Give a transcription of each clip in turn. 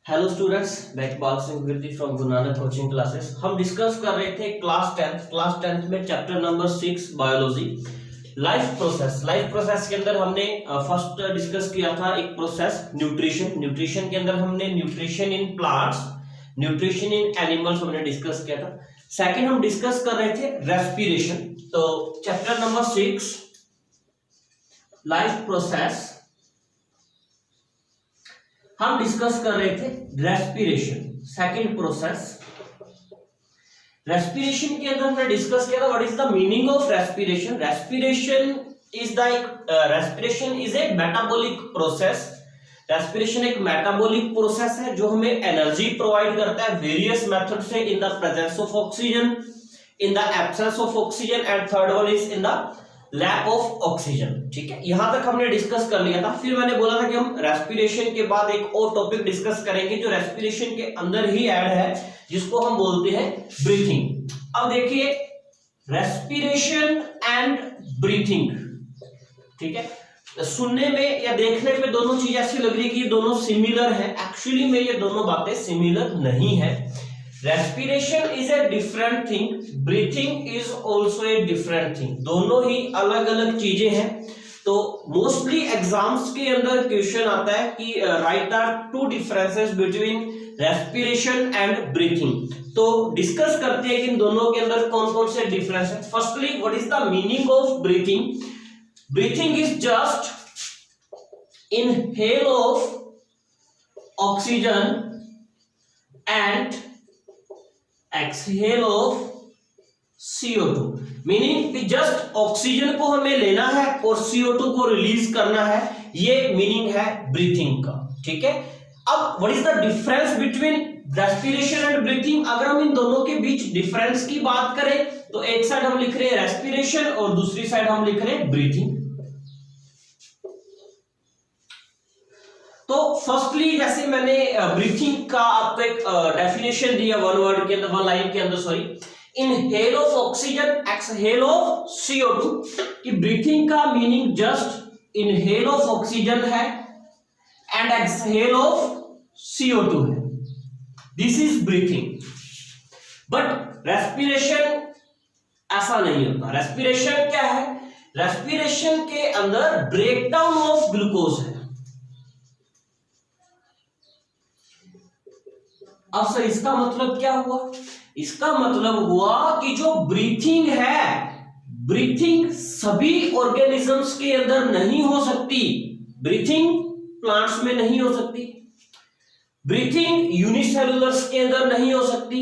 Hello students, मैं Iqbal Singh गिरदी from Guru Nanak coaching classes. हम discuss कर रहे थे क्लास टेंथ में chapter number 6 biology life process के अंदर हमने फर्स्ट डिस्कस किया था एक प्रोसेस न्यूट्रिशन के अंदर हमने nutrition in plants, nutrition in animals हमने डिस्कस किया था। सेकंड हम डिस्कस कर रहे थे रेस्पिरेशन। तो चैप्टर नंबर 6 लाइफ प्रोसेस हम डिस्कस कर रहे थे रेस्पिरेशन। सेकंड प्रोसेस रेस्पिरेशन के अंदर हमने डिस्कस किया था what is the meaning of respiration. Respiration is a metabolic process. Respiration एक मेटाबॉलिक प्रोसेस है जो हमें एनर्जी प्रोवाइड करता है वेरियस मेथड से, in the presence of oxygen, in the absence of oxygen, and third one is in the lack of oxygen. ठीक है, यहां तक हमने डिस्कस कर लिया था। फिर मैंने बोला था कि हम रेस्पिरेशन के बाद एक और टॉपिक डिस्कस करेंगे जो रेस्पिरेशन के अंदर ही ऐड है, जिसको हम बोलते हैं ब्रीथिंग। अब देखिए, रेस्पिरेशन एंड ब्रीथिंग, ठीक है, सुनने में या देखने में दोनों चीज ऐसी लग रही है कि ये दोनों सिमिलर है। एक्चुअली में ये दोनों बातें सिमिलर नहीं है। Respiration is a different thing, breathing is also a different thing. दोनों ही अलग अलग चीजें हैं। तो मोस्टली एग्जाम्स के अंदर क्वेश्चन आता है कि right the two differences between respiration and breathing. तो डिस्कस करते हैं कि इन दोनों के अंदर कौन कौन से डिफरेंस है। Firstly, what is the meaning of breathing. Breathing is just inhale of oxygen and exhale of CO2, meaning कि जस्ट ऑक्सीजन को हमें लेना है और CO2 को रिलीज करना है। ये मीनिंग है ब्रीथिंग का। ठीक है, अब what is the difference between respiration and breathing. अगर हम इन दोनों के बीच डिफरेंस की बात करें तो एक साइड हम लिख रहे हैं रेस्पिरेशन और दूसरी साइड हम लिख रहे हैं ब्रीथिंग। तो फर्स्टली, जैसे मैंने ब्रीथिंग का आपको एक डेफिनेशन दिया वन लाइन के अंदर, sorry, inhale of oxygen, exhale of CO2, कि ब्रीथिंग का meaning just inhale of oxygen है एंड एक्सहेल ऑफ CO2 है। This is breathing. But respiration ऐसा नहीं होता। रेस्पिरेशन क्या है? रेस्पिरेशन के अंदर ब्रेकडाउन ऑफ ग्लूकोज है। अब सर, इसका मतलब क्या हुआ? इसका मतलब हुआ कि जो ब्रीथिंग है, ब्रीथिंग सभी ऑर्गेनिजम्स के अंदर नहीं हो सकती। ब्रीथिंग प्लांट्स में नहीं हो सकती, ब्रीथिंग यूनिसेलुलर्स के अंदर नहीं हो सकती।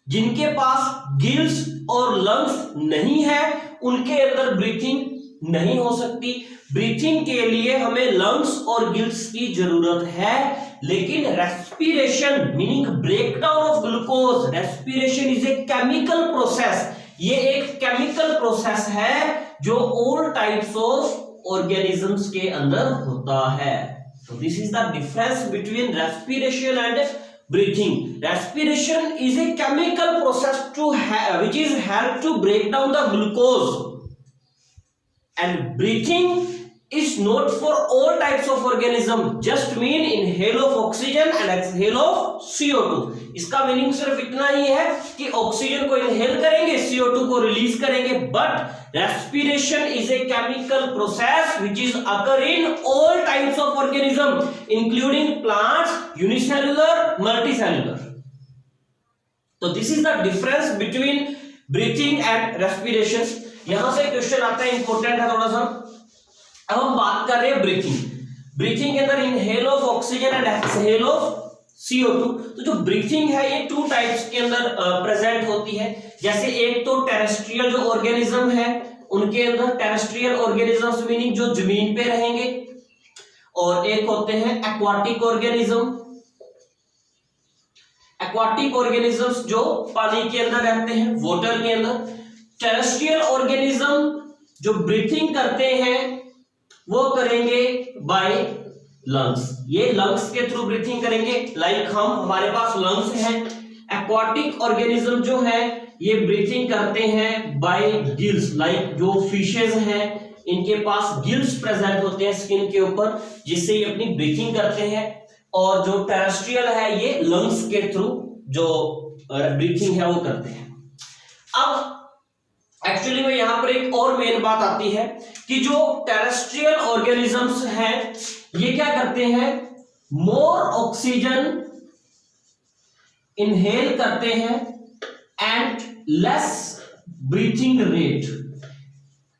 जिनके पास गिल्स और लंग्स नहीं है उनके अंदर ब्रीथिंग नहीं हो सकती। ब्रीथिंग के लिए हमें लंग्स और गिल्स की जरूरत है। लेकिन respiration meaning breakdown of glucose, respiration is a chemical process. ये एक केमिकल प्रोसेस है जो ऑल टाइप्स ऑफ ऑर्गेनिजम्स के अंदर होता है। तो this is the difference between respiration and breathing. Respiration is a chemical process which is help to break down the glucose, and breathing is not for all types of organism, just mean inhale of oxygen and exhale of CO2. इसका meaning सिर्फ इतना ही है कि oxygen को inhale करेंगे, CO2 को release करेंगे। But respiration is a chemical process which is occur in all types of organism including plants, unicellular, multicellular. तो this is the difference between breathing and respiration. यहां से क्वेश्चन आता है, important है थोड़ा सा। अब हम बात कर रहे हैं ब्रीथिंग के अंदर inhale of oxygen and exhale of CO2। तो जो ब्रीथिंग है ये टू टाइप्स के अंदर प्रेजेंट होती है। जैसे एक तो टेरेस्ट्रियल जो ऑर्गेनिज्म है उनके अंदर, टेरेस्ट्रियल ऑर्गेनिजम्स मीनिंग जो जमीन पे रहेंगे, और एक होते हैं एक्वाटिक ऑर्गेनिज्म। एक्वाटिक ऑर्गेनिजम्स जो पानी के अंदर रहते हैं, वाटर के अंदर। टेरेस्ट्रियल ऑर्गेनिज्म जो ब्रीथिंग करते हैं वो करेंगे बाय लंग्स। ये लंग्स के थ्रू ब्रीथिंग करेंगे, लाइक हमारे पास लंग्स हैं। एक्वाटिक ऑर्गेनिज्म जो है ये ब्रीथिंग करते हैं बाय गिल्स, लाइक जो फिशेज हैं इनके पास गिल्स प्रेजेंट होते हैं स्किन के ऊपर, जिससे ये अपनी ब्रीथिंग करते हैं। और जो टेरेस्ट्रियल है ये लंग्स के थ्रू जो ब्रीथिंग है वो करते हैं। अब एक्चुअली में यहां पर एक और मेन बात आती है कि जो टेरेस्ट्रियल ऑर्गेनिजम्स हैं ये क्या करते हैं, मोर ऑक्सीजन इनहेल करते हैं एंड लेस ब्रीथिंग रेट।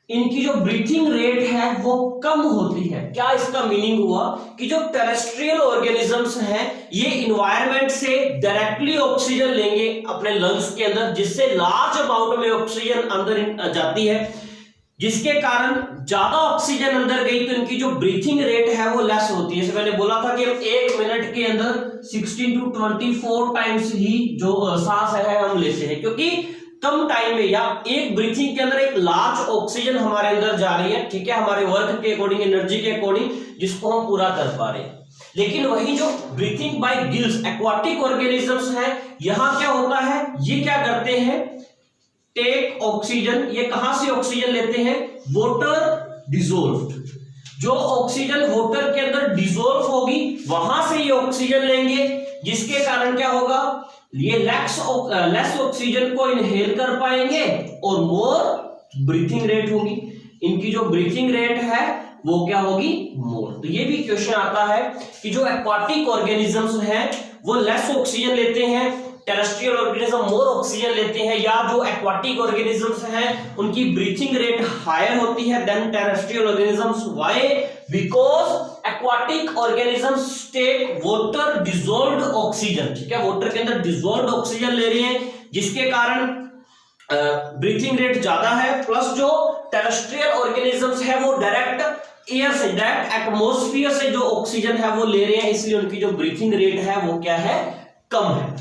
इनकी जो ब्रीथिंग रेट है वो कम होती है। क्या इसका मीनिंग हुआ कि जो टेरेस्ट्रियल ऑर्गेनिजम्स हैं ये इन्वायरमेंट से डायरेक्टली ऑक्सीजन लेंगे अपने लंग्स के अंदर, जिससे लार्ज अमाउंट में ऑक्सीजन अंदर जाती है, जिसके कारण ज्यादा ऑक्सीजन अंदर गई तो इनकी जो ब्रीथिंग रेट है वो लेस होती है। जैसे मैंने बोला था कि हम 1 मिनट के अंदर 16 to 24 टाइम्स ही जो सांस है हम लेते हैं, क्योंकि कम टाइम में या एक ब्रीथिंग के अंदर एक लार्ज ऑक्सीजन हमारे अंदर जा रही है, ठीक है, हमारे वर्क के अकॉर्डिंग, एनर्जी के अकॉर्डिंग, जिसको हम पूरा कर पा रहे हैं। लेकिन वही जो breathing by gills aquatic organisms हैं, यहां क्या होता है, ये क्या करते हैं, टेक ऑक्सीजन, ये कहां से ऑक्सीजन लेते हैं, वाटर डिसॉल्व्ड। जो ऑक्सीजन वाटर के अंदर डिसॉल्व होगी वहां से ये ऑक्सीजन लेंगे, जिसके कारण क्या होगा, ये लेस ऑक्सीजन को इनहेल कर पाएंगे और मोर ब्रीथिंग रेट होगी। इनकी जो ब्रीथिंग रेट है वो क्या होगी, मोर। तो ये भी क्वेश्चन आता है कि जो एक्वाटिक ऑर्गेनिजम्स हैं वो लेस ऑक्सीजन लेते हैं, टेरेस्ट्रियल ऑर्गेनिज्म मोर ऑक्सीजन लेते हैं, या जो एक्वाटिक ऑर्गेनिजम्स हैं उनकी ब्रीथिंग रेट हायर होती है then terrestrial organisms. Why? Because aquatic organisms take water dissolved oxygen, ठीक है, वाटर के अंदर डिसॉल्व्ड ऑक्सीजन ले रहे हैं, जिसके कारण ब्रीथिंग रेट ज्यादा है। प्लस जो टेरेस्ट्रियल ऑर्गेनिजम्स है वो डायरेक्ट एयर से, डायरेक्ट एटमॉस्फेयर से जो ऑक्सीजन है वो ले रहे हैं, इसलिए उनकी जो ब्रीथिंग रेट है वो क्या है, कम है।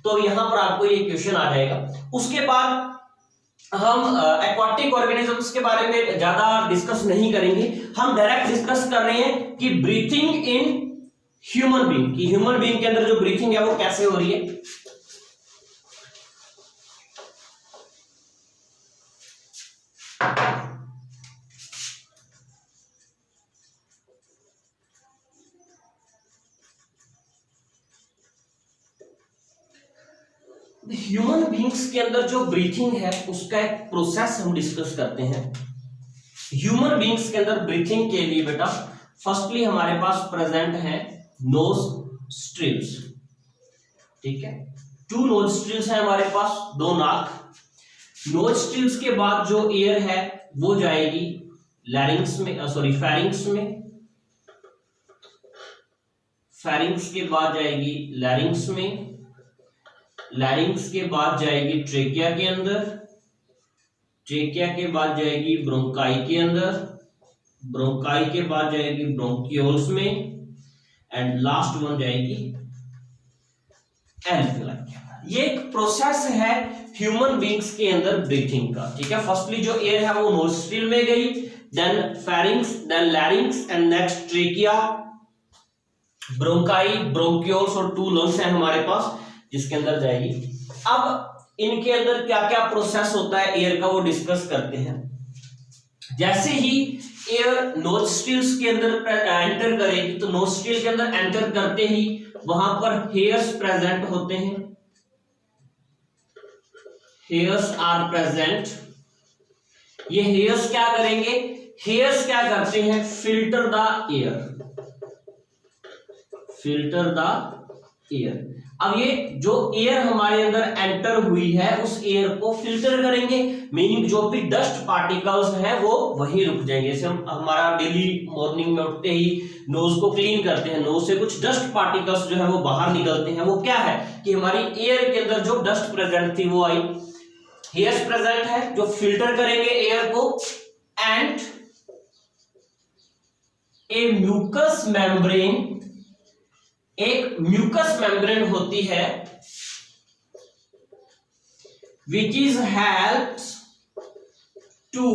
तो यहां पर आपको ये क्वेश्चन आ जाएगा। उसके बाद हम एक्वाटिक ऑर्गेनिजम्स के बारे में ज्यादा डिस्कस नहीं करेंगे, हम डायरेक्ट डिस्कस कर रहे हैं कि ब्रीथिंग इन ह्यूमन बीइंग, कि ह्यूमन बीइंग के अंदर जो ब्रीथिंग है वो कैसे हो रही है। ह्यूमन बीइंग्स के अंदर जो ब्रीथिंग है उसका एक प्रोसेस हम डिस्कस करते हैं। ह्यूमन बीइंग्स के अंदर ब्रीथिंग के लिए बेटा फर्स्टली हमारे पास प्रेजेंट है नोस्ट्रिल्स, ठीक है, 2 नोस्ट्रिल्स है हमारे पास, 2 नाक। नोस्ट्रिल्स के बाद जो एयर है वो जाएगी लैरिंग्स में, फेरिंग्स में, फेरिंग्स के बाद जाएगी लैरिंग्स में, लैरिंग्स के बाद जाएगी ट्रेकिया के अंदर, ट्रेकिया के बाद जाएगी ब्रोंकाई के अंदर, ब्रोंकाई के बाद जाएगी ब्रोंकियोल्स में, एंड लास्ट वन जाएगी एल्वियोलाई के अंदर। ये एक प्रोसेस है ह्यूमन बीइंग्स के अंदर ब्रीथिंग का, ठीक है। फर्स्टली जो एयर है वो नोस्ट्रिल में गई, then pharynx, then larynx and next trachea, bronchi, bronchioles और 2 लंग्स है हमारे पास जिसके अंदर जाएगी। अब इनके अंदर क्या क्या प्रोसेस होता है एयर का वो डिस्कस करते हैं। जैसे ही एयर नोस्ट्रिल्स के अंदर एंटर करेगी तो नोस्ट्रिल के अंदर एंटर करते ही वहां पर हेयर्स प्रेजेंट होते हैं, हेयर्स आर प्रेजेंट। ये हेयर्स क्या करेंगे, हेयर्स क्या करते हैं, filter the air, filter the air. अब ये जो एयर हमारे अंदर एंटर हुई है उस एयर को फिल्टर करेंगे, मीनिंग जो भी डस्ट पार्टिकल्स हैं वो वहीं रुक जाएंगे। जैसे हम हमारा डेली मॉर्निंग में उठते ही नोज को क्लीन करते हैं, नोज से कुछ डस्ट पार्टिकल्स जो है वो बाहर निकलते हैं, वो क्या है कि हमारी एयर के अंदर जो डस्ट प्रेजेंट थी वो आई। हेयर्स प्रेजेंट है जो फिल्टर करेंगे एयर को, एंड ए म्यूकस मेम्ब्रेन, एक म्यूकस मेम्ब्रेन होती है which is helps to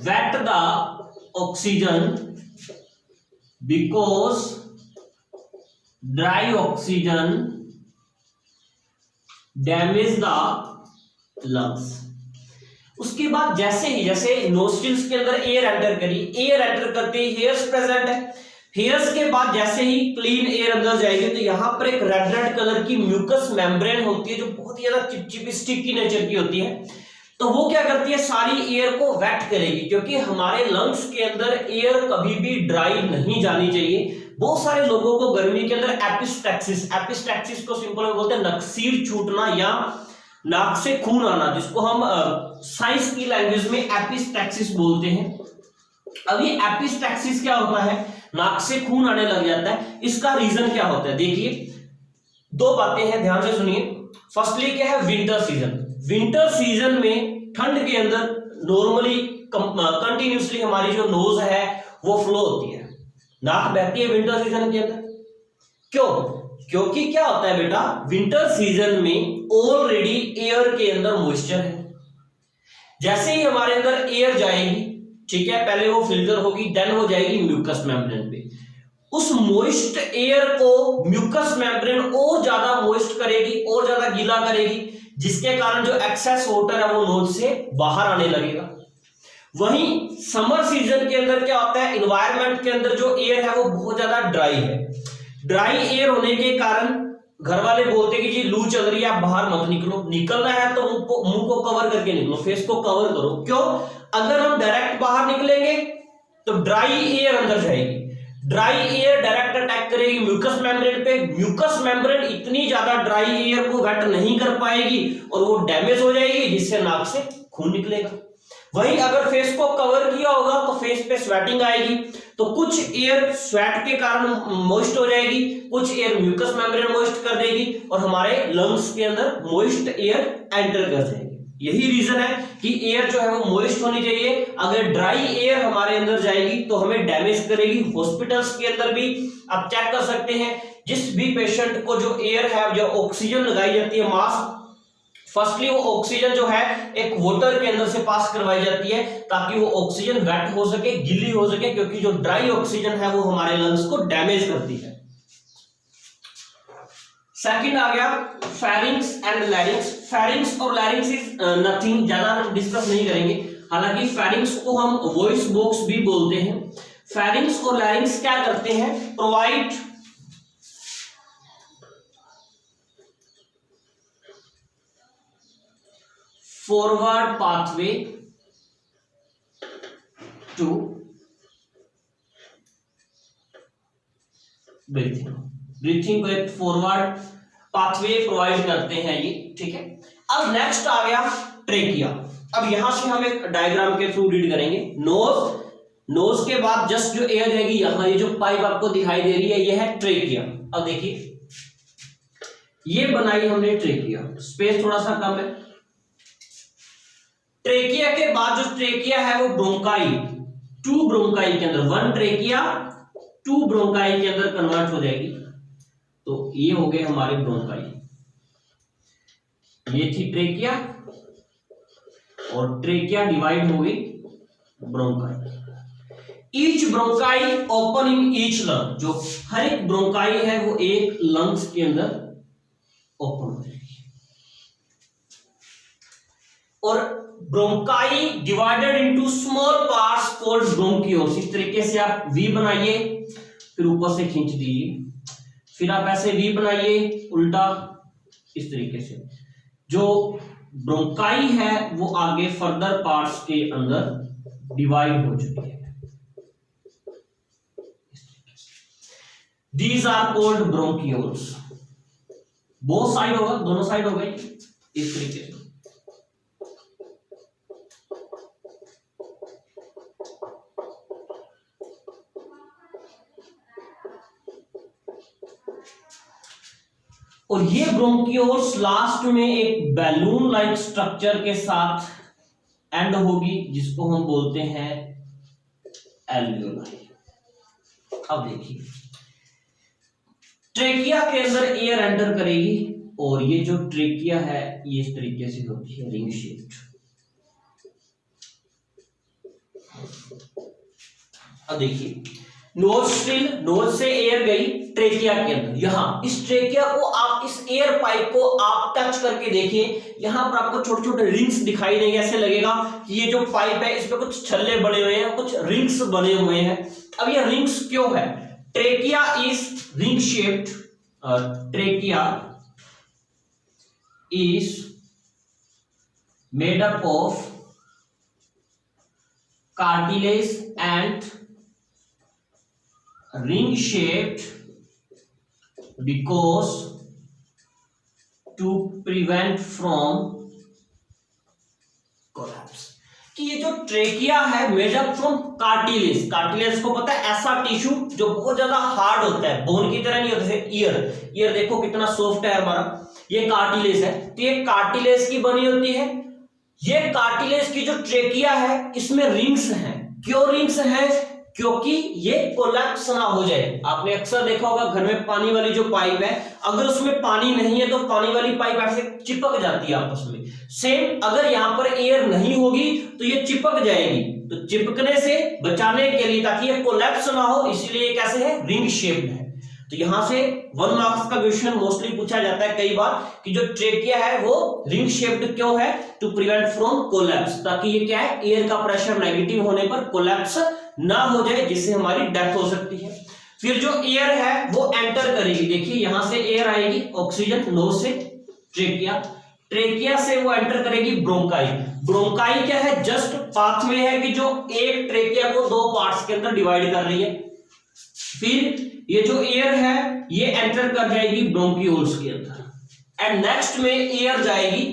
wet the oxygen because dry oxygen damage the lungs। उसके बाद जैसे नोस्ट्रिल्स के अंदर एयर एंटर करी, एयर एंटर करते ही हेयर्स प्रेजेंट है, हेयर्स के बाद जैसे ही क्लीन एयर अंदर जाएगी तो यहाँ पर एक रेड कलर की म्यूकस मेम्ब्रेन होती है जो बहुत ही ज्यादा चिपचिपी स्टिकी नेचर की होती है। तो वो क्या करती है, सारी एयर को वेट करेगी, क्योंकि हमारे लंग्स के अंदर एयर कभी भी ड्राई नहीं जानी चाहिए। बहुत सारे लोगों को गर्मी के अंदर एपिस्टैक्सिस को सिंपल में बोलते हैं नक्सीर छूटना या नाक से खून आना, जिसको हम साइंस की लैंग्वेज में एपिस्टैक्सिस बोलते हैं। अब ये एपिस्टैक्सिस क्या होता है, नाक से खून आने लग जाता है, इसका रीजन क्या होता है? देखिए दो बातें हैं, ध्यान से सुनिए। फर्स्टली क्या है, विंटर सीजन। विंटर सीजन में ठंड के अंदर नॉर्मली कंटिन्यूसली हमारी जो नोज है वो फ्लो होती है, नाक बहती है विंटर सीजन के अंदर। क्यों? क्योंकि क्या होता है बेटा, विंटर सीजन में ऑलरेडी एयर के अंदर मॉइस्चर है। जैसे ही हमारे अंदर एयर जाएगी, ठीक है, पहले वो फिल्टर होगी, देन वो जाएगी म्यूकस मेम्ब्रेन पे। उस मॉइस्ट एयर को म्यूकस मेम्ब्रेन और ज्यादा मॉइस्ट करेगी और ज्यादा गीला करेगी, जिसके कारण जो एक्सेस वाटर है वो नोज से बाहर आने लगेगा। वहीं समर सीजन के अंदर क्या होता है, एनवायरनमेंट के अंदर जो एयर है वो बहुत ज्यादा ड्राई है। ड्राई एयर होने के कारण घर वाले बोलते कि जी लू चल रही है, आप बाहर मत निकलो, निकलना है तो मुंह को कवर करके निकलो, फेस को कवर करो। क्यों? अगर हम डायरेक्ट बाहर निकलेंगे तो ड्राई एयर अंदर जाएगी, ड्राई एयर डायरेक्ट अटैक करेगी म्यूकस मेम्ब्रेन पे। म्यूकस मेम्ब्रेन इतनी ज्यादा ड्राई एयर को वेट नहीं कर पाएगी और वो डैमेज हो जाएगी, जिससे नाक से खून निकलेगा। वहीं अगर फेस को कवर किया होगा तो फेस पे स्वेटिंग आएगी, तो कुछ एयर स्वेट के कारण मॉइस्ट हो जाएगी, कुछ एयर म्यूकस मेम्ब्रेन मॉइस्ट कर देगी और हमारे लंग्स के अंदर मॉइस्ट एयर एंटर कर जाएगी। यही रीजन है कि एयर जो है वो मॉइस्ट होनी चाहिए। अगर ड्राई एयर हमारे अंदर जाएगी तो हमें डैमेज करेगी। हॉस्पिटल्स के अंदर भी आप चेक कर सकते हैं, जिस भी पेशेंट को जो एयर है, जो ऑक्सीजन लगाई जाती है मास्क, फर्स्टली वो ऑक्सीजन जो है एक वाटर के अंदर से पास करवाई जाती है, ताकि वो ऑक्सीजन वेट हो सके, गीली हो सके, क्योंकि जो ड्राई ऑक्सीजन है वो हमारे लंग्स को डैमेज करती है। सेकंड आ गया फेरिंग्स एंड लैरिंग्स। फेरिंग्स और लैरिंग्स इज नथिंग, ज्यादा हम डिस्कस नहीं करेंगे। हालांकि फेरिंग्स को हम वॉइस बॉक्स भी बोलते हैं। फेरिंग्स और लैरिंग्स क्या करते हैं, provide forward pathway to breathing को एक फॉरवर्ड पाथवे प्रोवाइड करते हैं ये, ठीक है। अब नेक्स्ट आ गया ट्रेकिया। अब यहां से हम एक डायग्राम के थ्रू रीड करेंगे। नोज के बाद जस्ट जो एयर जाएगी यहां, ये जो पाइप आपको दिखाई दे रही है ये है ट्रेकिया। अब देखिए ये बनाई हमने ट्रेकिया, स्पेस थोड़ा सा कम है। ट्रेकिया के बाद जो ट्रेकिया है वो ब्रोंकाई, टू ब्रोंकाई के अंदर, वन ट्रेकिया टू ब्रोंकाई के अंदर कन्वर्ट हो जाएगी। तो ये हो गए हमारे ब्रोंकाई, ये थी ट्रेकिया और ट्रेकिया डिवाइड हो गई bronchi. Each bronchi open in each lung, जो हर एक ब्रोंकाई है वो एक लंग्स के अंदर ओपन हो जाएगी। और bronchi divided into small parts called bronchioles. इस तरीके से आप वी बनाइए, फिर ऊपर से खींच दीजिए, फिर आप ऐसे वी बनाइए उल्टा, इस तरीके से। जो ब्रोंकाई है वो आगे फर्दर पार्ट्स के अंदर डिवाइड हो चुकी है। These are called bronchioles. Both side होगा, दोनों साइड हो गए इस तरीके से। और ये ब्रोंकियोल्स लास्ट में एक बैलून लाइक स्ट्रक्चर के साथ एंड होगी, जिसको हम बोलते हैं एल्वियोलाई। अब देखिए ट्रेकिया के अंदर एयर एंटर करेगी और ये जो ट्रेकिया है ये इस तरीके से होती है, रिंग शेप्ड। अब देखिए नोज से एयर गई ट्रेकिया के अंदर, यहां इस ट्रेकिया को आप, इस एयर पाइप को आप टच करके देखिए, यहां पर आपको छोटे छोटे रिंग्स दिखाई देंगे। ऐसे लगेगा कि ये जो पाइप है इस पे कुछ छल्ले बने हुए हैं, कुछ रिंग्स बने हुए हैं। अब ये रिंग्स क्यों है? Trachea is ring shaped, trachea is made up of cartilage and ring shaped because to prevent from collapse। कि ये जो ट्रेकिया है made up from cartilage, cartilage को पता है ऐसा टिश्यू जो बहुत ज्यादा हार्ड होता है, बोन की तरह नहीं होता है। ईयर देखो कितना सॉफ्ट है हमारा, ये कार्टिलेज है, तो ये कार्टिलेज की बनी होती है। ये कार्टिलेज की जो ट्रेकिया है इसमें रिंग्स हैं। क्यों रिंग्स हैं? क्योंकि ये कोलैप्स ना हो जाए। आपने अक्सर देखा होगा घर में पानी वाली जो पाइप है, अगर उसमें पानी नहीं है तो पानी वाली पाइप ऐसे चिपक जाती है आपस में। सेम अगर यहाँ पर एयर नहीं होगी तो ये चिपक जाएगी, तो चिपकने से बचाने के लिए ताकि ये कोलैप्स ना हो, इसीलिए कैसे है, रिंग शेप्ड है। तो यहां से 1 मार्क्स का क्वेश्चन मोस्टली पूछा जाता है कई बार कि जो ट्रेकिया है वो रिंग शेप्ड क्यों है, टू प्रिवेंट फ्रॉम कोलैप्स, ताकि ये क्या है, एयर का प्रेशर नेगेटिव होने पर कोलैप्स ना हो जाए जिससे हमारी डेथ हो सकती है। फिर जो एयर है वो एंटर करेगी, देखिए यहां से एयर आएगी ऑक्सीजन नोज से, ट्रेकिया से वो एंटर करेगी ब्रोंकाई। ब्रोंकाई क्या है, जस्ट पाथवे है कि जो एक ट्रेकिया को 2 पार्ट्स के अंदर डिवाइड कर रही है। फिर ये जो एयर है ये एंटर कर जाएगी ब्रोंकियोल्स के अंदर, एंड नेक्स्ट में एयर जाएगी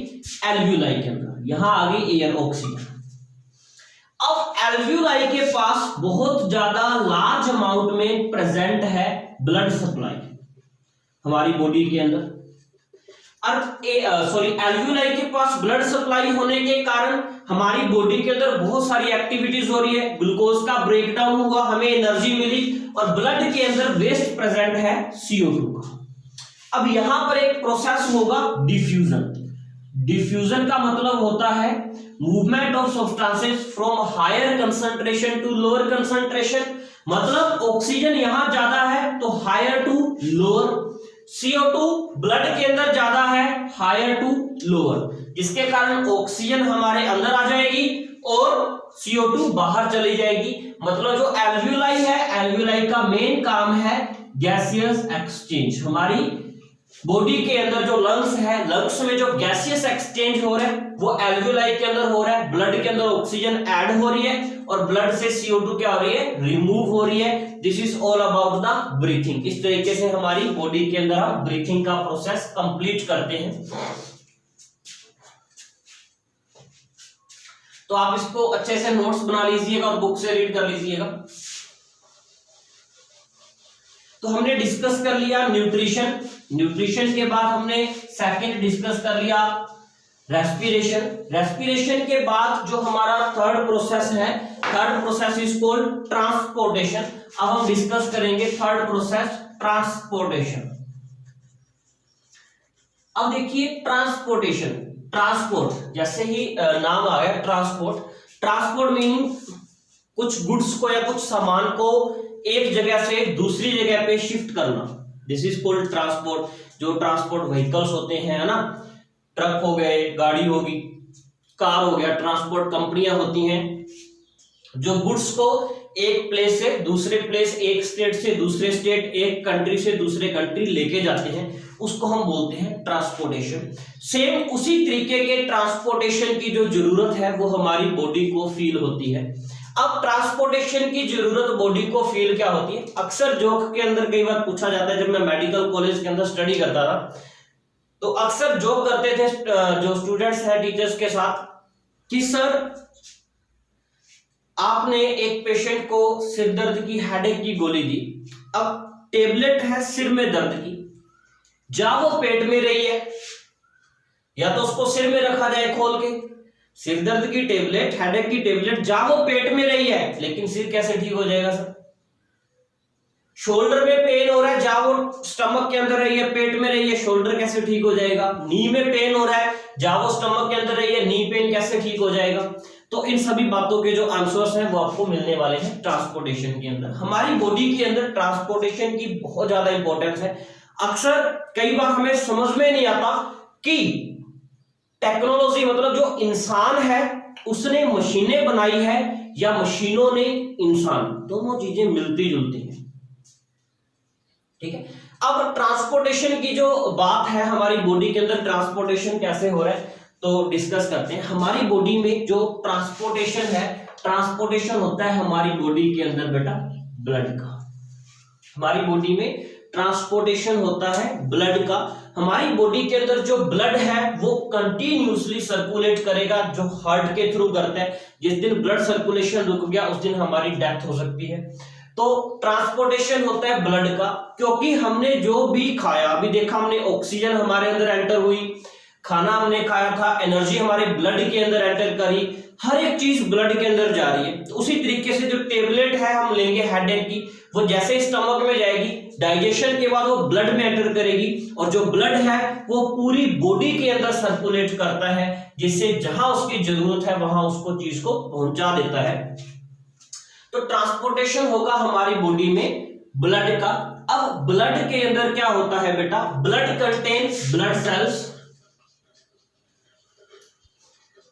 एल्व्यूलाई के अंदर, यहां आ गई एयर ऑक्सीजन। अब एल्व्यूलाई के पास बहुत ज्यादा लार्ज अमाउंट में प्रेजेंट है ब्लड सप्लाई हमारी बॉडी के अंदर, और एल्व्यूलाई के पास ब्लड सप्लाई होने के कारण हमारी बॉडी के अंदर बहुत सारी एक्टिविटीज हो रही है, ग्लूकोज का ब्रेकडाउन हुआ, हमें एनर्जी मिली, और ब्लड के अंदर वेस्ट प्रेजेंट है CO2 का। अब यहां पर एक प्रोसेस होगा डिफ्यूजन। डिफ्यूजन का मतलब होता है movement of substances from higher concentration to lower concentration, मतलब ऑक्सीजन यहां ज्यादा है तो higher to lower, CO2 blood के अंदर ज्यादा है हायर टू लोअर, जिसके कारण ऑक्सीजन हमारे अंदर आ जाएगी और CO2 बाहर चली जाएगी। मतलब जो एल्व्यूलाई है, एल्व्यूलाई का मेन काम है गैसियस एक्सचेंज। हमारी बॉडी के अंदर जो लंग्स है, लंग्स में जो गैसियस एक्सचेंज हो रहा है वो एल्व्यूलाई के अंदर हो रहा है। ब्लड के अंदर ऑक्सीजन ऐड हो रही है और ब्लड से CO2 क्या हो रही है, रिमूव हो रही है। This is all about the breathing. इस तरीके से हमारी बॉडी के अंदर हम ब्रीथिंग का प्रोसेस कंप्लीट करते हैं। तो आप इसको अच्छे से नोट्स बना लीजिएगा और बुक से रीड कर लीजिएगा। तो हमने डिस्कस कर लिया न्यूट्रिशन, न्यूट्रिशन के बाद हमने सेकंड डिस्कस कर लिया रेस्पिरेशन, रेस्पिरेशन के बाद जो हमारा थर्ड प्रोसेस है, third process is called transportation. अब हम डिस्कस करेंगे थर्ड प्रोसेस ट्रांसपोर्टेशन। अब देखिए ट्रांसपोर्टेशन, ट्रांसपोर्ट जैसे ही नाम आ गया ट्रांसपोर्ट, ट्रांसपोर्ट मीनिंग कुछ गुड्स को या कुछ सामान को एक जगह से दूसरी जगह पे शिफ्ट करना, दिस इज कॉल्ड ट्रांसपोर्ट। जो ट्रांसपोर्ट व्हीकल्स होते हैं, है ना, ट्रक हो गए, गाड़ी होगी, कार हो गया, ट्रांसपोर्ट कंपनियां होती हैं जो गुड्स को एक प्लेस से दूसरे प्लेस, एक स्टेट से दूसरे स्टेट, एक कंट्री से दूसरे कंट्री लेके जाते हैं, उसको हम बोलते हैं ट्रांसपोर्टेशन। सेम उसी तरीके के ट्रांसपोर्टेशन की जो जरूरत है वो हमारी बॉडी को फील होती है। अब ट्रांसपोर्टेशन की जरूरत बॉडी को फील क्या होती है, अक्सर जोक के अंदर कई बार पूछा जाता है। जब मैं मेडिकल कॉलेज के अंदर स्टडी करता था तो अक्सर जोक करते थे जो स्टूडेंट्स हैं टीचर्स के साथ कि सर आपने एक पेशेंट को सिर दर्द की, हेडेक की गोली दी, अब टेबलेट है सिर में दर्द की, जा वो पेट में रही है, या तो उसको सिर में रखा जाए खोल के, सिर दर्द की टेबलेट, हेडेक की टेबलेट जा वो पेट में रही है, लेकिन सिर कैसे ठीक हो जाएगा सर? शोल्डर में पेन हो रहा है, जा वो स्टमक के अंदर रही है, पेट में रही है, शोल्डर कैसे ठीक हो जाएगा? नी में पेन हो रहा है, जा वो स्टमक के अंदर रही है, नी पेन कैसे ठीक हो जाएगा? तो इन सभी बातों के जो आंसर्स हैं वो आपको मिलने वाले हैं ट्रांसपोर्टेशन के अंदर। हमारी बॉडी के अंदर ट्रांसपोर्टेशन की बहुत ज्यादा इंपॉर्टेंस है। अक्सर कई बार हमें समझ में नहीं आता कि टेक्नोलॉजी मतलब जो इंसान है उसने मशीनें बनाई है या मशीनों ने इंसान, दोनों चीजें मिलती जुलती हैं। ठीक है। अब ट्रांसपोर्टेशन की जो बात है, हमारी बॉडी के अंदर ट्रांसपोर्टेशन कैसे हो रहा है तो डिस्कस करते हैं। हमारी बॉडी में जो ट्रांसपोर्टेशन है, ट्रांसपोर्टेशन होता है हमारी बॉडी के अंदर बेटा ब्लड का। हमारी बॉडी में ट्रांसपोर्टेशन होता है ब्लड का। हमारी बॉडी के अंदर जो ब्लड है वो कंटिन्यूसली सर्कुलेट करेगा, जो हार्ट के थ्रू करता है। जिस दिन ब्लड सर्कुलेशन रुक गया उस दिन हमारी डेथ हो सकती है। तो ट्रांसपोर्टेशन होता है ब्लड का, क्योंकि हमने जो भी खाया, अभी देखा हमने ऑक्सीजन हमारे अंदर एंटर हुई, खाना हमने खाया था, एनर्जी हमारे ब्लड के अंदर एंटर करी, हर एक चीज ब्लड के अंदर जा रही है। तो उसी तरीके से जो टेबलेट है हम लेंगे हेडेक की, वो जैसे स्टमक में जाएगी, डाइजेशन के बाद वो ब्लड में एंटर करेगी, और जो ब्लड है वो पूरी बॉडी के अंदर सर्कुलेट करता है, जिससे जहां उसकी जरूरत है वहां उसको चीज को पहुंचा देता है। तो ट्रांसपोर्टेशन होगा हमारी बॉडी में ब्लड का। अब ब्लड के अंदर क्या होता है बेटा, blood contains blood cells.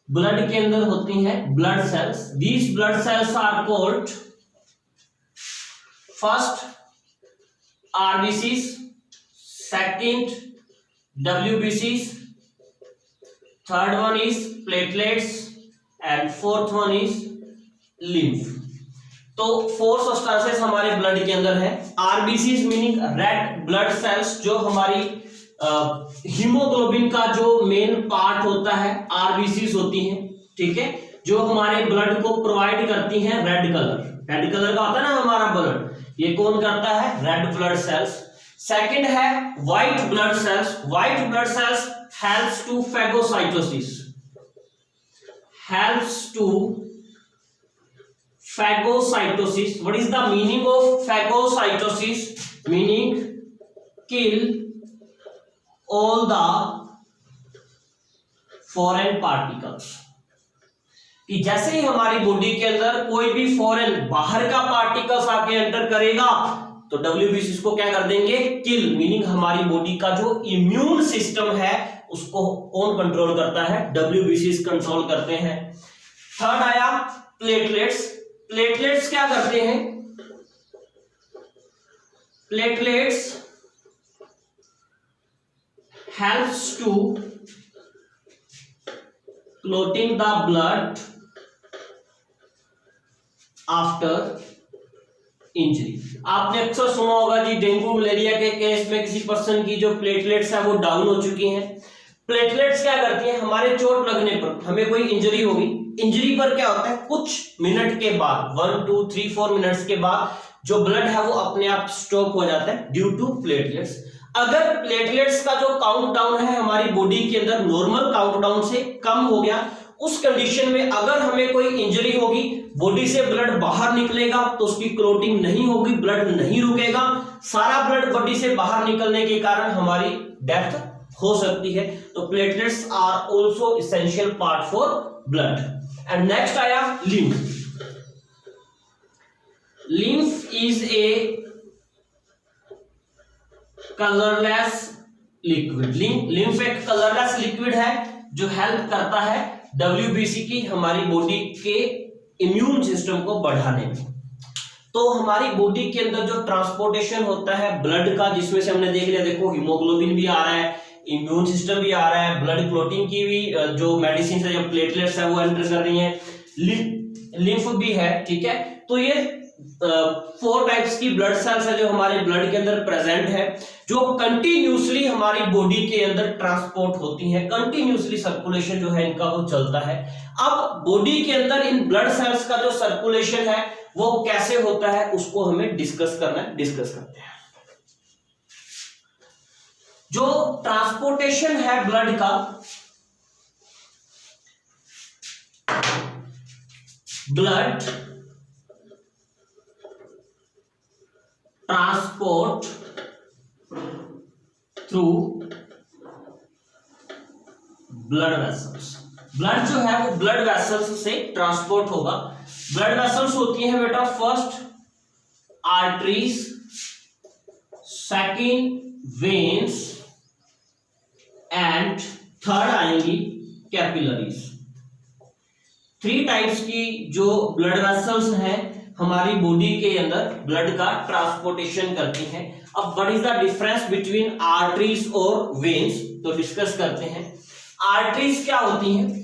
Blood के अंदर होती हैं blood cells. These blood cells are called first RBCs, second डब्ल्यूबीसीज, third one is platelets and fourth one is lymph. तो 4 सब्सटेंसेस हमारे ब्लड के अंदर है। RBCs meaning red blood cells, जो हमारी हीमोग्लोबिन का जो मेन पार्ट होता है आरबीसीज होती हैं, ठीक है, जो हमारे ब्लड को प्रोवाइड करती हैं रेड कलर। रेड कलर का होता है ना हमारा ब्लड, ये कौन करता है, रेड ब्लड सेल्स। सेकंड है white blood cells. White blood cells helps to phagocytosis, helps to phagocytosis. What is the meaning of phagocytosis? Meaning kill all the foreign particles. कि जैसे ही हमारी बॉडी के अंदर कोई भी फॉरेन बाहर का पार्टिकल्स आके एंटर करेगा तो डब्ल्यूबीसी को क्या कर देंगे, किल। मीनिंग हमारी बॉडी का जो इम्यून सिस्टम है उसको कौन कंट्रोल करता है, डब्ल्यूबीसी कंट्रोल करते हैं। थर्ड आया प्लेटलेट्स। प्लेटलेट्स क्या करते हैं, platelets helps to clotting the blood after injury. आपने अक्सर सुना होगा जी, डेंगू मलेरिया के केस में किसी पर्सन की जो प्लेटलेट्स है वो डाउन हो चुकी हैं। प्लेटलेट्स क्या करती हैं, हमारे चोट लगने पर, हमें कोई इंजरी होगी, इंजरी पर क्या होता है, कुछ मिनट के बाद 1 2 3 4 मिनट्स के बाद जो ब्लड है वो अपने आप स्टॉप हो जाता है ड्यू टू प्लेटलेट्स। अगर प्लेटलेट्स का जो काउंट डाउन है हमारी बॉडी के अंदर नॉर्मल काउंट डाउन से कम हो गया, उस कंडीशन में अगर हमें कोई इंजरी होगी, बॉडी से ब्लड बाहर निकलेगा तो उसकी क्लोटिंग नहीं होगी, ब्लड नहीं रुकेगा, सारा ब्लड बॉडी से बाहर निकलने के कारण हमारी डेथ हो सकती है। तो platelets are also essential part for blood. And next आया lymph. Lymph is a colourless liquid. Lymph एक कलरलेस लिक्विड है जो हेल्प करता है डब्ल्यूबीसी की, हमारी बॉडी के इम्यून सिस्टम को बढ़ाने में। तो हमारी बॉडी के अंदर जो ट्रांसपोर्टेशन होता है ब्लड का, जिसमें से हमने देख लिया, देखो हीमोग्लोबिन भी आ रहा है, इम्यून सिस्टम भी आ रहा है, ब्लड क्लोटिंग की भी जो मेडिसिन है, जो प्लेटलेट्स है वो एंटर कर रही हैं, लिम्फ भी है, ठीक है। तो ये 4 टाइप्स की ब्लड सेल्स है जो हमारे ब्लड के अंदर प्रेजेंट है, जो कंटिन्यूसली हमारी बॉडी के अंदर ट्रांसपोर्ट होती है, कंटिन्यूसली सर्कुलेशन जो है इनका वो चलता है। अब बॉडी के अंदर इन ब्लड सेल्स का जो सर्कुलेशन है वो कैसे होता है उसको हमें डिस्कस करना है, डिस्कस करते हैं। जो ट्रांसपोर्टेशन है ब्लड का, blood transport through blood vessels. Blood जो है वो ब्लड वेसल्स से ट्रांसपोर्ट होगा। ब्लड वेसल्स होती हैं बेटा first arteries, second veins and third आएंगी कैपिलरीज। 3 टाइप्स की जो ब्लड वेसल्स हैं हमारी बॉडी के अंदर ब्लड का ट्रांसपोर्टेशन करती हैं। अब what is the difference between arteries और वेन्स, तो डिस्कस करते हैं। आर्टरीज क्या होती हैं?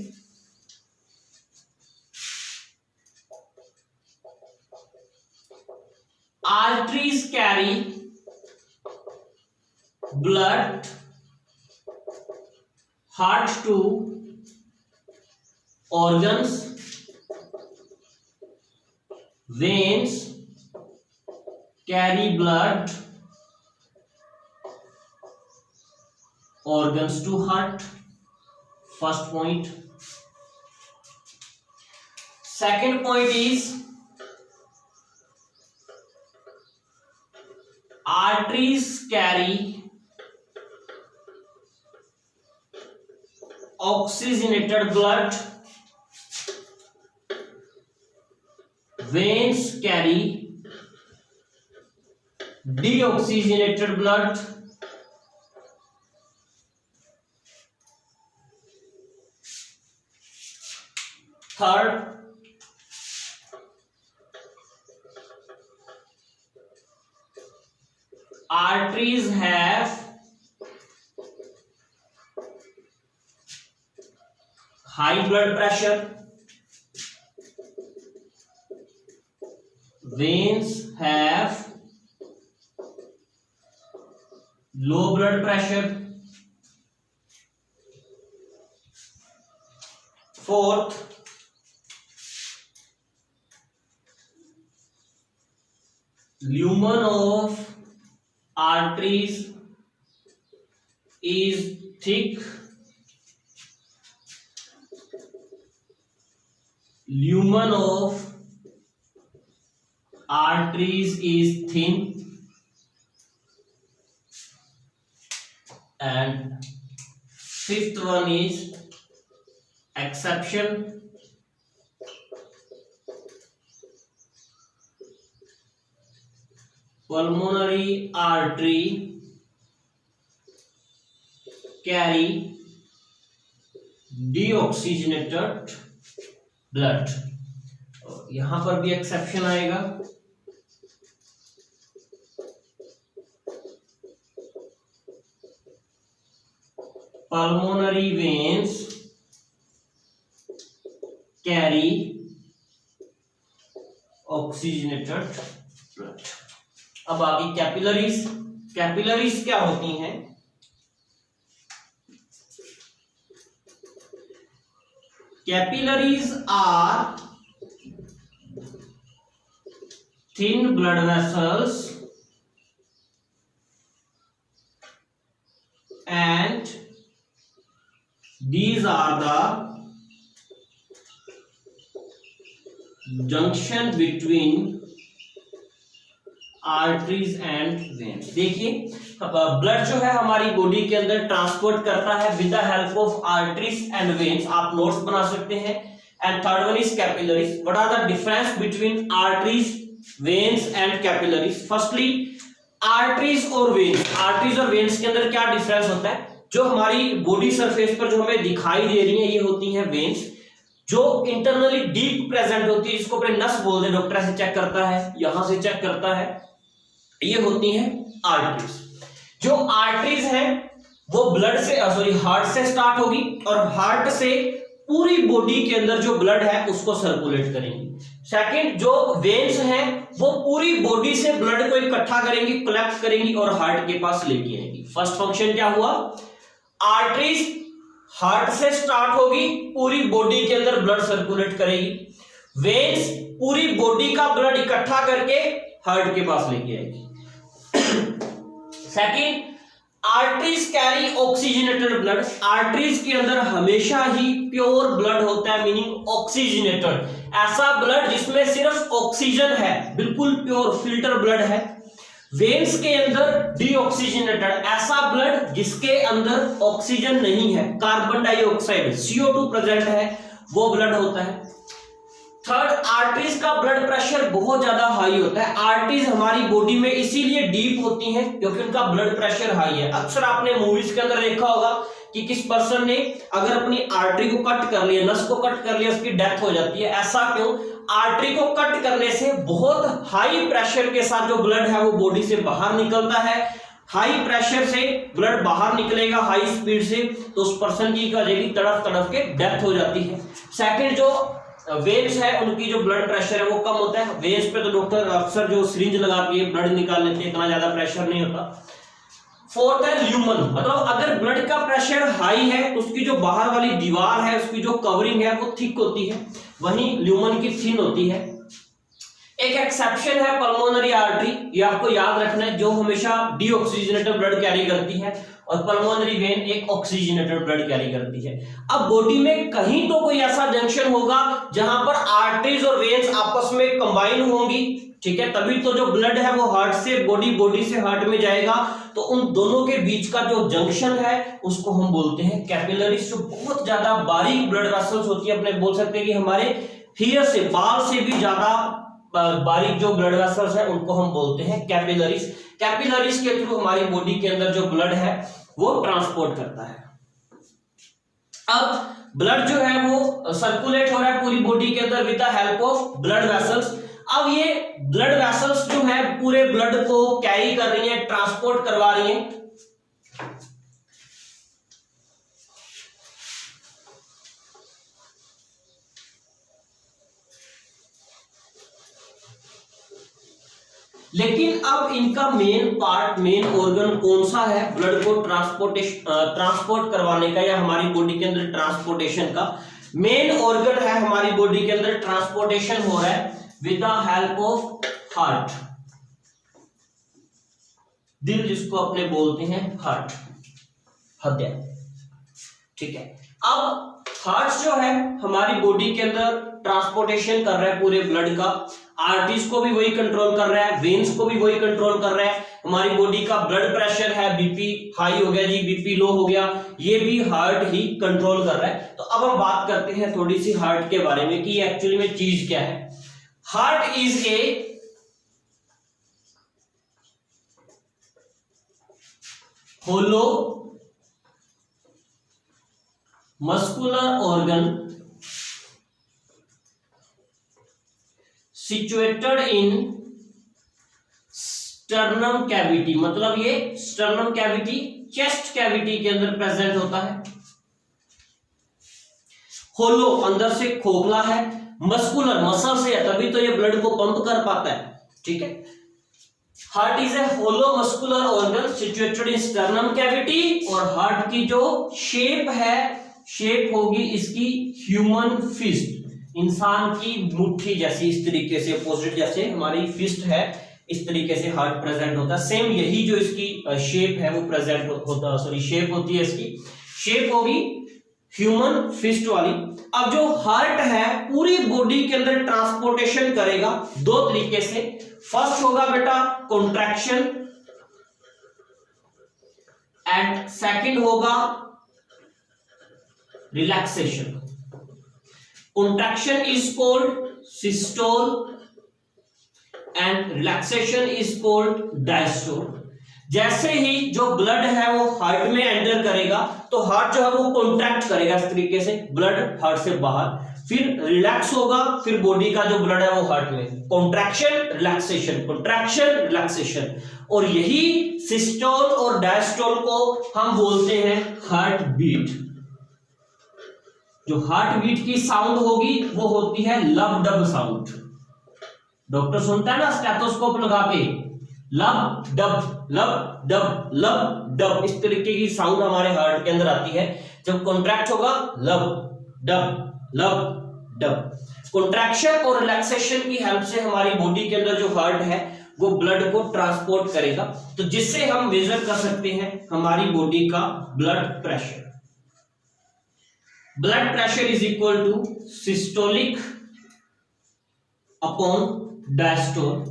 Arteries carry blood heart to organs. Veins carry blood organs to heart. First point. Second point is arteries carry oxygenated blood, veins carry deoxygenated blood, third, arteries have high blood pressure, veins have low blood pressure. Fourth, lumen of arteries is thick, lumen of arteries is thin, and fifth one is exception. Pulmonary artery carry deoxygenated blood. यहां पर भी exception आएगा। Pulmonary veins carry oxygenated blood. अब आगे capillaries. Capillaries क्या होती हैं? Capillaries are thin blood vessels and these are the junction between arteries and veins. देखिए ब्लड जो है हमारी बॉडी के अंदर ट्रांसपोर्ट करता है with the help of arteries and veins. आप नोट्स बना सकते हैं। And third one is capillaries. What are the difference between arteries, veins and capillaries? Firstly arteries और वेन्स, आर्टरीज और वेन्स के अंदर क्या डिफरेंस होता है? जो हमारी बॉडी सरफेस पर जो हमें दिखाई दे रही है ये होती है वेन्स, जो इंटरनली डीप प्रेजेंट होती है, जिसको अपने नस बोलते हैं, डॉक्टर ऐसे चेक करता है, यहां से चेक करता है, ये होती हैं आर्टरीज। जो आर्टरीज हैं वो ब्लड से हार्ट से स्टार्ट होगी और हार्ट से पूरी बॉडी के अंदर जो ब्लड है उसको सर्कुलेट करेंगी। सेकंड, जो वेन्स हैं वो पूरी बॉडी से ब्लड को इकट्ठा करेंगी, कलेक्ट करेंगी और हार्ट के पास लेके आएंगी। फर्स्ट फंक्शन क्या हुआ? आर्टरीज हार्ट से स्टार्ट होगी, पूरी बॉडी के अंदर ब्लड सर्कुलेट करेगी। वेन्स पूरी बॉडी का ब्लड इकट्ठा करके हार्ट के पास लेके आएगी। Second, arteries carry oxygenated blood. Arteries के अंदर हमेशा ही प्योर ब्लड होता है, मीनिंग ऑक्सीजनेटेड, ऐसा ब्लड जिसमें सिर्फ ऑक्सीजन है, बिल्कुल प्योर फिल्टर ब्लड है। वेन्स के अंदर डीऑक्सीजनेटेड, ऐसा ब्लड जिसके अंदर ऑक्सीजन नहीं है, कार्बन डाइऑक्साइड CO2 प्रेजेंट है, वो ब्लड होता है। थर्ड, आर्टरीज का ब्लड प्रेशर बहुत ज्यादा हाई होता है। आर्टरीज हमारी बॉडी में इसीलिए डीप होती हैं क्योंकि उनका ब्लड प्रेशर हाई है। अक्सर आपने मूवीज के अंदर देखा होगा कि किस पर्सन ने अगर अपनी आर्टरी को कट कर लिया, नस को कट कर लिया, उसकी डेथ हो जाती है। ऐसा क्यों? आर्टरी को कट करने से बहुत हाई प्रेशर के साथ जो ब्लड है वो बॉडी से बाहर निकलता है। हाई प्रेशर से ब्लड बाहर निकलेगा हाई स्पीड से, तो उस पर्सन की क्या हो जाएगी, तड़प तड़प के डेथ हो जाती है। सेकंड, जो वेन्स है उनकी जो ब्लड प्रेशर है वो कम होता है। वेन्स पे तो डॉक्टर अक्सर जो सिरिंज लगा के ब्लड निकाल लेते हैं, इतना ज्यादा प्रेशर नहीं होता। फोर्थ है ल्यूमन, मतलब अगर ब्लड का प्रेशर हाई है तो उसकी जो बाहर वाली दीवार है, उसकी जो कवरिंग है वो थिक होती है, वहीं ल्यूमन की थिन होती है। एक एक्सेप्शन है पल्मोनरी आर्टरी, ये आपको याद रखना है, जो हमेशा डीऑक्सीजनेटेड ब्लड कैरी करती है, और पल्मोनरी वेन एक ऑक्सीजनेटेड ब्लड कैरी करती है। अब बॉडी में कहीं तो कोई ऐसा जंक्शन होगा जहां पर आर्टरीज और वेन्स आपस में कंबाइन होंगी, ठीक है, तभी तो जो ब्लड है वो हार्ट से बॉडी से हार्ट में जाएगा। तो उन दोनों के बीच का जो जंक्शन है उसको हम बोलते हैं कैपिलरीज। जो बहुत ज्यादा बारीक ब्लड वेसल्स होती है, अपने बोल सकते हैं कि हमारे हियर से, बाल से भी ज्यादा बारीक जो ब्लड वेसल्स है उनको हम बोलते हैं कैपिलरीज। कैपिलरीज के थ्रू हमारी बॉडी के अंदर जो ब्लड है वो ट्रांसपोर्ट करता है। अब ब्लड जो है वो सर्कुलेट हो रहा है पूरी बॉडी के अंदर with the help of blood vessels. अब ये ब्लड वेसल्स जो है पूरे ब्लड को कैरी कर रही है, ट्रांसपोर्ट करवा रही है। लेकिन अब इनका मेन पार्ट, मेन ऑर्गन कौन सा है ब्लड को ट्रांसपोर्ट करवाने का या हमारी बॉडी के अंदर ट्रांसपोर्टेशन का? मेन ऑर्गन है हमारी बॉडी के अंदर ट्रांसपोर्टेशन हो रहा है with the help of heart. दिल जिसको अपने बोलते हैं हार्ट, हृदय, ठीक है। अब हार्ट जो है हमारी बॉडी के अंदर ट्रांसपोर्टेशन कर रहा है पूरे ब्लड का, आर्टरीज को भी वही कंट्रोल कर रहा है, वेन्स को भी वही कंट्रोल कर रहा है। हमारी बॉडी का ब्लड प्रेशर है, बीपी हाई हो गया जी, बीपी लो हो गया, ये भी हार्ट ही कंट्रोल कर रहा है। तो अब हम बात करते हैं थोड़ी सी हार्ट के बारे में कि एक्चुअली में चीज क्या है। Heart is a hollow muscular organ situated in sternum cavity, मतलब ये स्टर्नम कैविटी चेस्ट कैविटी के अंदर प्रेजेंट होता है। होलो अंदर से खोखला है, मस्कुलर मसल से है तभी तो ये ब्लड को पंप कर पाता है, ठीक है। Heart is a hollow muscular organ situated in sternum cavity, और हार्ट की जो शेप है, शेप होगी इसकी ह्यूमन फिस्ट, इंसान की मुट्ठी जैसी, इस तरीके से अपोजिट जैसे हमारी फिस्ट है इस तरीके से हार्ट प्रेजेंट होता है। सेम यही जो इसकी शेप है वो प्रेजेंट होता है, सॉरी शेप होती है, इसकी शेप होगी ह्यूमन फिस्ट वाली। अब जो हार्ट है पूरी बॉडी के अंदर ट्रांसपोर्टेशन करेगा दो तरीके से। फर्स्ट होगा बेटा कॉन्ट्रैक्शन एंड सेकंड होगा relaxation. Contraction is called systole and relaxation is called diastole। जैसे ही जो ब्लड है वो हार्ट में एंटर करेगा तो हार्ट जो है वो कॉन्ट्रैक्ट करेगा इस तरीके से, ब्लड हार्ट से बाहर, फिर रिलैक्स होगा, फिर बॉडी का जो ब्लड है वो हार्ट में, कॉन्ट्रैक्शन रिलैक्सेशन, कॉन्ट्रैक्शन रिलैक्सेशन। और यही सिस्टोल और डायस्टोल को हम बोलते हैं हार्ट बीट। जो हार्ट बीट की साउंड होगी वो होती है लब डब साउंड। डॉक्टर सुनता है ना स्टेथोस्कोप लगा के, लब डब लब डब लब डब, इस तरीके की साउंड हमारे हार्ट के अंदर आती है। जब कॉन्ट्रैक्ट होगा लब डब। कॉन्ट्रैक्शन और रिलैक्सेशन की हेल्प से हमारी बॉडी के अंदर जो हार्ट है वो ब्लड को ट्रांसपोर्ट करेगा, तो जिससे हम मेजर कर सकते हैं हमारी बॉडी का blood pressure. Blood pressure is equal to systolic upon diastole.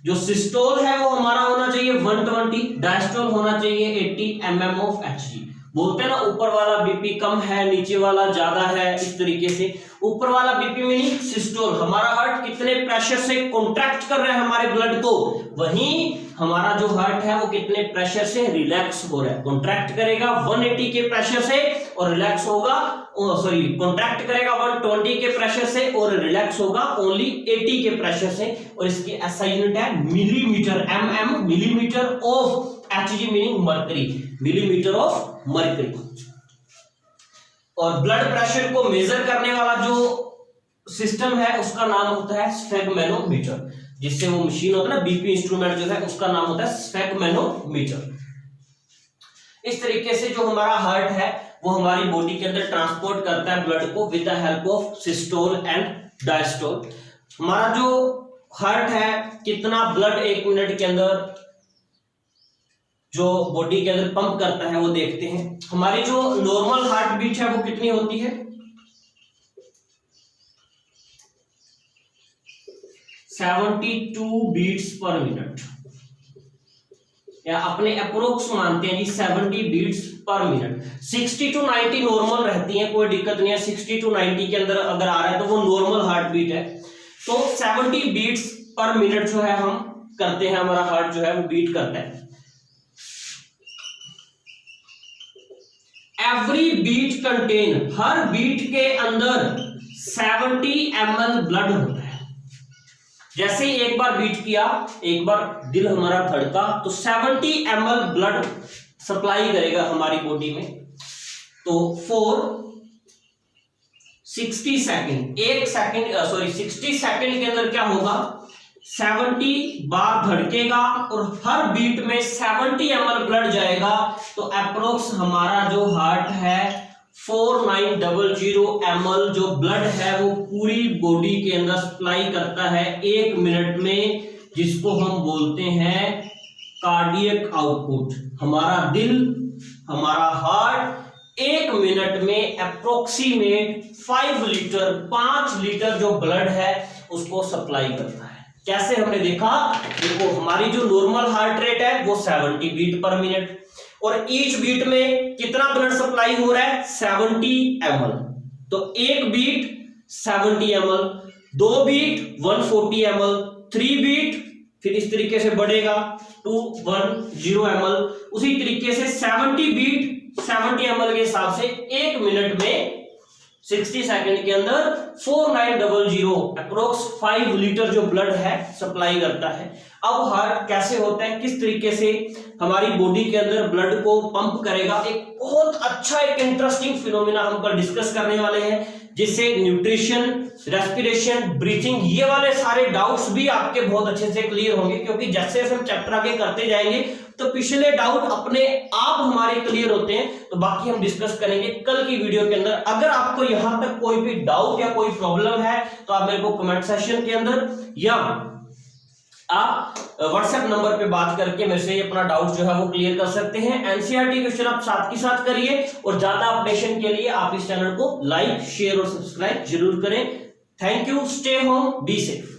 जो सिस्टोल है वो हमारा होना चाहिए 120, डायस्टोल होना चाहिए 80 mm ऑफ Hg। बोलते हैं ना ऊपर वाला बीपी कम है नीचे वाला ज्यादा है, इस तरीके से ऊपर वाला बीपी मीनिंग सिस्टोल, हमारा हार्ट कितने प्रेशर से कॉन्ट्रैक्ट कर रहा है हमारे ब्लड को, वहीं हमारा जो हार्ट है वो कितने प्रेशर से रिलैक्स हो रहा है। कॉन्ट्रैक्ट करेगा 180 के प्रेशर से और रिलैक्स होगा, सॉरी कॉन्ट्रैक्ट करेगा 120 के प्रेशर से और रिलैक्स होगा ओनली 80 के प्रेशर से। और इसकी एसआई यूनिट है millimetre, MM millimetre of, Hg meaning mercury, millimetre of mercury. और ब्लड प्रेशर को मेजर करने वाला जो सिस्टम है उसका नाम होता है स्फेगमेनोमीटर, जिससे वो मशीन होता है ना बीपी इंस्ट्रूमेंट जो है उसका नाम होता है स्फेगमेनोमीटर। इस तरीके से जो हमारा हार्ट है वो हमारी बॉडी के अंदर ट्रांसपोर्ट करता है ब्लड को with the help of systole and diastole. हमारा जो हार्ट है कितना ब्लड 1 मिनट के अंदर जो बॉडी के अंदर पंप करता है वो देखते हैं। हमारी जो नॉर्मल हार्ट बीट है वो कितनी होती है, 72 बीट्स पर मिनट, या अपने अप्रोक्स मानते हैं जी 70 beats per minute. 60 to 90 normal रहती है, कोई दिक्कत नहीं है। 60 to 90 के अंदर अगर आ रहा है तो वो नॉर्मल हार्ट बीट है। तो 70 बीट्स पर मिनट जो है हम करते हैं, हमारा हार्ट जो है वो बीट करता है। एवरी बीट कंटेन, हर बीट के अंदर 70 ml ब्लड होता है। जैसे ही एक बार बीट किया, एक बार दिल हमारा धड़का तो 70 ml ब्लड सप्लाई करेगा हमारी बॉडी में। तो 60 सेकंड सॉरी 60 सेकंड के अंदर क्या होगा, 70 बार धड़केगा और हर बीट में 70 ml ब्लड जाएगा। तो अप्रोक्स हमारा जो हार्ट है 4900 ml जो ब्लड है वो पूरी बॉडी के अंदर सप्लाई करता है 1 मिनट में, जिसको हम बोलते हैं कार्डियक आउटपुट। हमारा दिल, हमारा हार्ट 1 मिनट में अप्रोक्सीमेट 5 लीटर जो ब्लड है उसको सप्लाई करता है। कैसे हमने देखा, देखो हमारी जो नॉर्मल हार्ट रेट है वो 70 बीट पर मिनट और ईच बीट में कितना ब्लड सप्लाई हो रहा है, 70 ml। तो 1 beat 70 ml, 2 beat 140 ml, 3 beat फिर इस तरीके से बढ़ेगा 210 ml। उसी तरीके से 70 बीट 70 ml के हिसाब से 1 मिनट में 60 सेकंड के अंदर 4900 अप्रोक्स 5 लीटर जो ब्लड है सप्लाई करता है। अब हार्ट कैसे होता है, किस तरीके से हमारी बॉडी के अंदर ब्लड को पंप करेगा, एक बहुत अच्छा एक इंटरेस्टिंग फिनोमिना हम कल डिस्कस करने वाले हैं, जिससे न्यूट्रिशन, रेस्पिरेशन, ब्रीथिंग, ये वाले सारे डाउट्स भी आपके बहुत अच्छे से क्लियर होंगे। क्योंकि जैसे हम चैप्टर आगे करते जाएंगे तो पिछले डाउट अपने आप हमारे क्लियर होते हैं। तो बाकी हम डिस्कस करेंगे कल की वीडियो के अंदर। अगर आपको यहां तक कोई भी डाउट या कोई प्रॉब्लम है तो आप मेरे को कमेंट सेक्शन के अंदर या आप व्हाट्सएप नंबर पे बात करके मेरे से अपना डाउट जो है वो क्लियर कर सकते हैं। एनसीईआरटी क्वेश्चन आप साथ के साथ करिए और ज्यादा अपडेशन के लिए आप इस चैनल को लाइक, शेयर और सब्सक्राइब जरूर करें। Thank you, stay home, be safe.